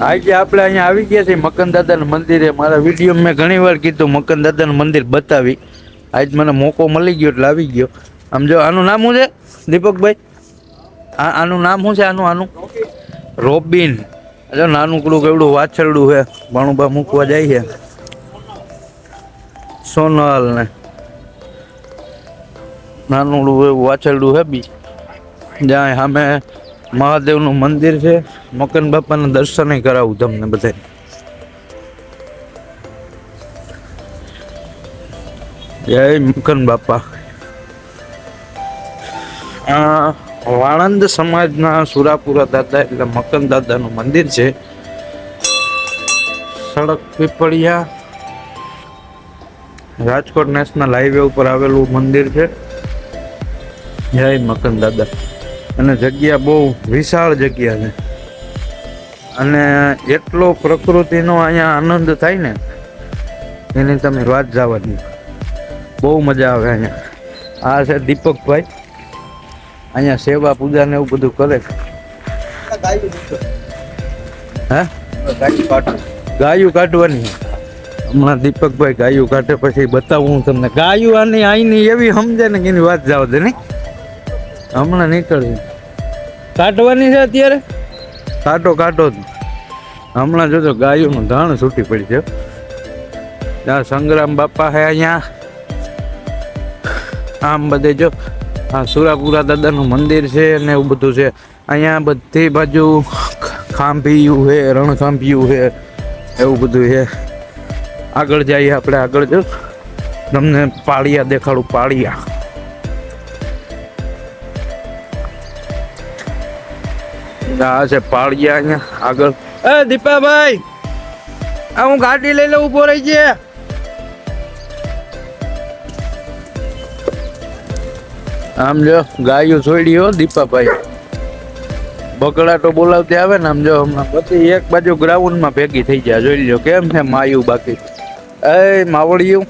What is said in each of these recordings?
આજે આપણે અહીંયા આવી ગયા છીએ મકન દાદાના મંદિરે. મારા વિડીયો મેં ઘણી વાર કીધું મકન દાદાનું મંદિર બતાવી. આજ મને મોકો મળી ગયો એટલે આવી ગયો. આમ જો આનું નામ શું છે દીપકભાઈ? આનું નામ શું છે? આનું રોબિન. જો નાનું કડું કેવડું વાછરડું છે, ભાણુબા મૂકવા જાય છે. સોનલ ને નાનું એવું વાછરડું છે બી. જ્યાં સામે મહાદેવનું મંદિર છે. મકન બાપાના દર્શન કરાવું તમને બધા. જય મકન બાપા. વાણંદ સમાજના સુરાપુરા દાદા એટલે મકન દાદાનું મંદિર છે. સડક પીપળિયા રાજકોટ નેશનલ હાઈવે ઉપર આવેલું મંદિર છે. જય મકન દાદા. અને જગ્યા બહુ વિશાળ જગ્યા છે અને એટલો પ્રકૃતિનો અહીંયા આનંદ થાય ને એની તમે વાત જવાની. બહુ મજા આવે અહીંયા. આ છે દીપકભાઈ, અહીંયા સેવા પૂજા ને એવું બધું કરે. હે ગાયું કાઢવાની હમણાં દીપકભાઈ ગાયું કાઢે પછી બતાવું હું તમને. ગાયું આની આઈની એવી સમજે ને કે એની વાત જાવ દે નહીં. હમણાં નીકળે કાઢવાની છે અત્યારે. કાઢો જ હમણાં જોજો ગાયોનું ધાણ છૂટી પડી છે. ત્યાં સંગ્રામ બાપા હે અહીંયા. આમ બધે જો આ સુરાપુરા દાદાનું મંદિર છે ને એવું બધું છે. અહીંયા બધી બાજુ ખાંભિયું છે, રણખાંભિયું છે, એવું બધું છે. આગળ જઈએ આપણે. આગળ જો તમને પાળિયા દેખાડું. પાળિયા આ છે પાળિયા અહીંયા આગળ. એ દીપાભાઈ આ હું ગાડી લઈ લઉં, ઉભો રહી છે. આમ જો ગાયું છોડી હો દીપાભાઈ. બકડાટો બોલાવતી આવે ને આમ જો હમણાં પછી એક બાજુ ગ્રાઉન્ડમાં ભેગી થઈ જાય. જોઈ લો કેમ છે માયું બાકી. એ માવડિયું.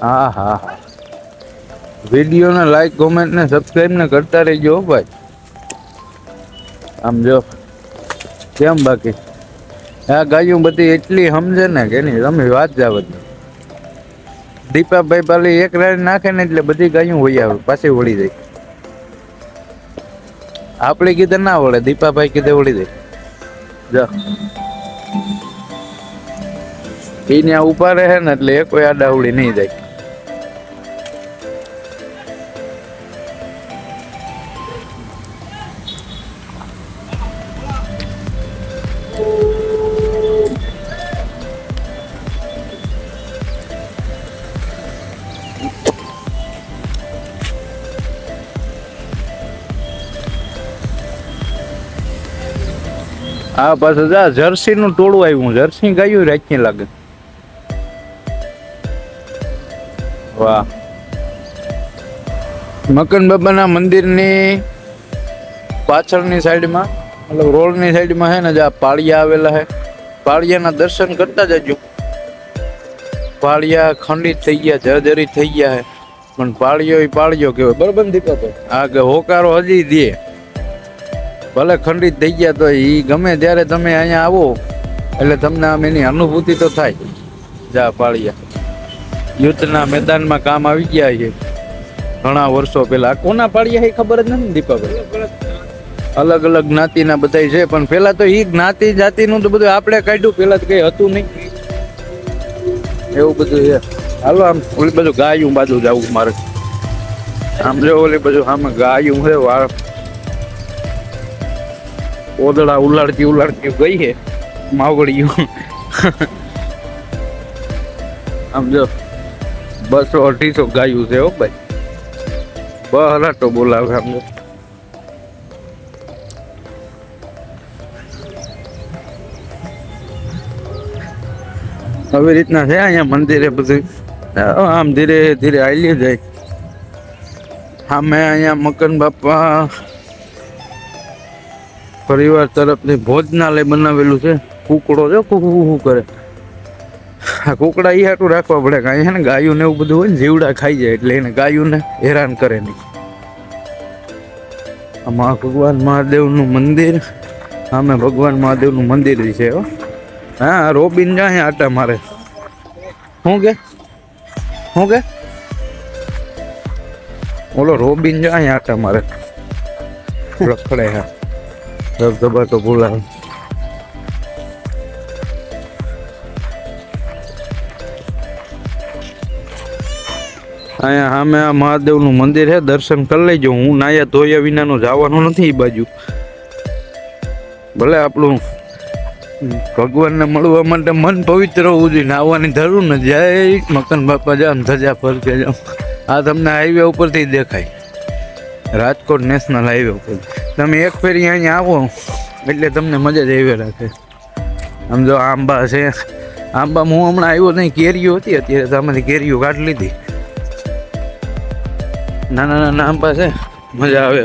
હા હા હા. વિડીયોને લાઈક કોમેન્ટ ને સબસ્ક્રાઈબ ને કરતા રહેજો ભાઈ. આમ જો કેમ બાકી. આ ગાયું બધી એટલી સમજે ને કે નહીં તમે વાત જાવ. દીપાભાઈ પાલી એક રાડ નાખે ને એટલે બધી ગાયું વહી આવે, પાછી વળી જાય. આપણે કીધે ના વળે, દીપાભાઈ કીધે વળી જાય. જો એ ત્યાં ઉભા રહે ને એટલે એ કોઈ આડાવડી નહીં જાય. હા પાછું જા જર્સી નું ટોળું આવ્યું. જર્સી ગાયું રાખી લાગે. વાહ. મકન બાબાના મંદિરની પાછળની સાઈડમાં મતલબ રોડની સાઈડમાં છે ને જ્યાં પાળિયા આવેલા છે. પાળિયાના દર્શન કરતા જજો. પાળિયા ખંડિત થઈ ગયા, જર્જરિત થઈ ગયા છે પણ પાળિયો પાળિયો કહેવાય. બરોબર ને દીપાભાઈ? આ કે હોકારો હજી દે. ભલે ખંડિત થઈ ગયા તો એ ગમે ત્યારે તમે અહીંયા આવો એટલે તમને આમ એની અનુભૂતિ તો થાય. જા પાળિયા યુદ્ધના મેદાનમાં કામ આવી ગયા છે ઘણા વર્ષો પહેલા. કોના પાળિયા એ ખબર જ નથી દીપાભાઈ. અલગ અલગ જ્ઞાતિના બધા છે પણ પેલા તો એ જ્ઞાતિ જાતિનું તો બધું આપણે કાઢ્યું. પેલા તો કઈ હતું નહીં એવું બધું છે. હાલો આમ ઓલી બધું ગાયું બાજુ જવું મારે. આમ જો ઓલી બધું આમ ગાયું છે. વાળ ઓદળા ઉલાડતી ગઈ છે માવડિયું. આમ જો 200-250 ગાયું છે હો ભાઈ. બહરાટો બોલાવે. આમ જો આવી રીતના છે અહીંયા મંદિરે બધું. આમ ધીરે ધીરે હાલી જાય. સામે અહીંયા મકન બાપા પરિવાર તરફથી ભોજનાલય બનાવેલું છે. કુકડો જો કુકુ કરે. આ કુકડા એ હાટું રાખવા પડે કે અહીંયા ને ગાયું ને એવું બધું હોય ને જીવડા ખાઈ જાય એટલે એને ગાયું ને હેરાન કરે નહીં. આમાં ભગવાન મહાદેવનું મંદિર સામે ભગવાન મહાદેવનું મંદિર છે હો. હા રોબિન જાય આટા મારે. શું કે ઓલો રોબિન જાય આટા મારે રખડે. હા ધબધબા તો બોલાવે. અહીંયા સામે આ મહાદેવનું મંદિર છે, દર્શન કરી લેજો. હું નાયા ધોયા વિનાનો જવાનું નથી એ બાજુ. ભલે આપણું ભગવાનને મળવા માટે મન પવિત્ર હોવું જોઈએ, નાહવાની જરૂર ને. જય મકન બાપા જામ ધજા ફરકે જામ. આ તમને હાઈવે ઉપરથી દેખાય, રાજકોટ નેશનલ હાઈવે ઉપર. તમે એક ફેરી અહીંયા આવો એટલે તમને મજા જ આવી રાખે. આમ જો આંબા છે, આંબામાં હું હમણાં આવ્યો નહીં, કેરીઓ હતી અત્યારે તો આમાંથી કેરીઓ કાઢી લીધી. નાના નાના આંબા છે, મજા આવે.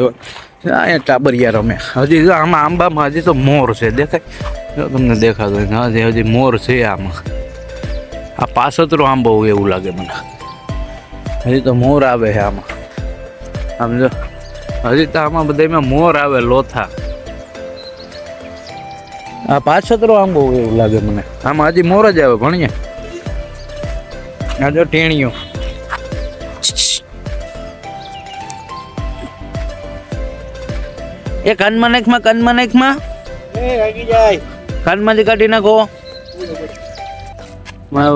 અહીંયા ટાબરિયા રમે. હજી જો આમાં આંબામાં હજી તો મોર છે, દેખાય જો તમને દેખાતો હોય. હજી મોર છે આમાં. આ પાસતરો આંબો હોય એવું લાગે મને. હજી તો મોર આવે છે આમાં. આમ જો હજી તો આમાં બધામાં મોર આવે, લોથા. આ પાછતરો આંબો હોય એવું લાગે મને. આમાં હજી મોર જ આવે ભણીએ. આ જો ટેણીઓ. એ કાનમાં નાખમાં કાનમાંથી કાઢી નાખો.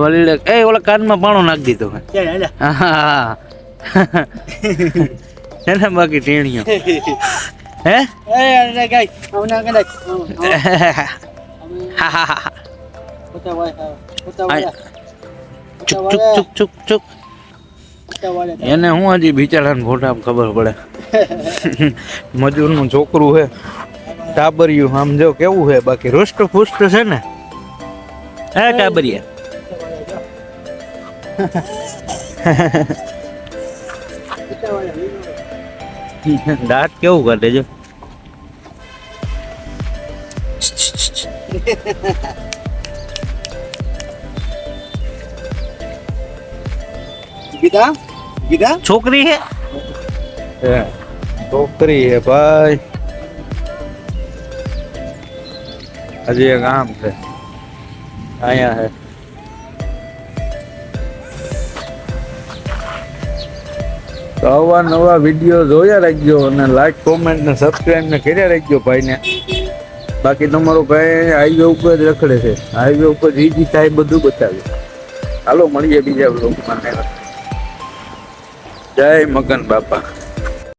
વળી એ ઓલા કાનમાં પાણો નાખી દીધો. હા એને બાકી ટેણીઓ હે ચુક ચુક ચુક ચુક. એને હું હજી બિચારાને ફોટા ખબર પડે. મજૂરનું છોકરું છે, ટાબરિયું. આમ જો કેવું છે, બાકી રોસ્ટ ફુસ્ટ છે ને. હે ટાબરિયા દાંત કેવું કાઢે જો. છોકરી હે, છોકરી હે ભાઈ. હજી એક આમ છે, અહીંયા હે. તો આવા નવા વિડીયો જોયા રાખજો અને લાઈક કોમેન્ટ ને સબસ્ક્રાઈબ ને કર્યા રાખજો ભાઈને. બાકી તમારો ભાઈ હાઈવે ઉપર જ રખડે છે, હાઈવે ઉપર જીજી થાય બધું બતાવ્યું. હાલો મળીએ બીજા બ્લોગમાં. જય મગન બાપા.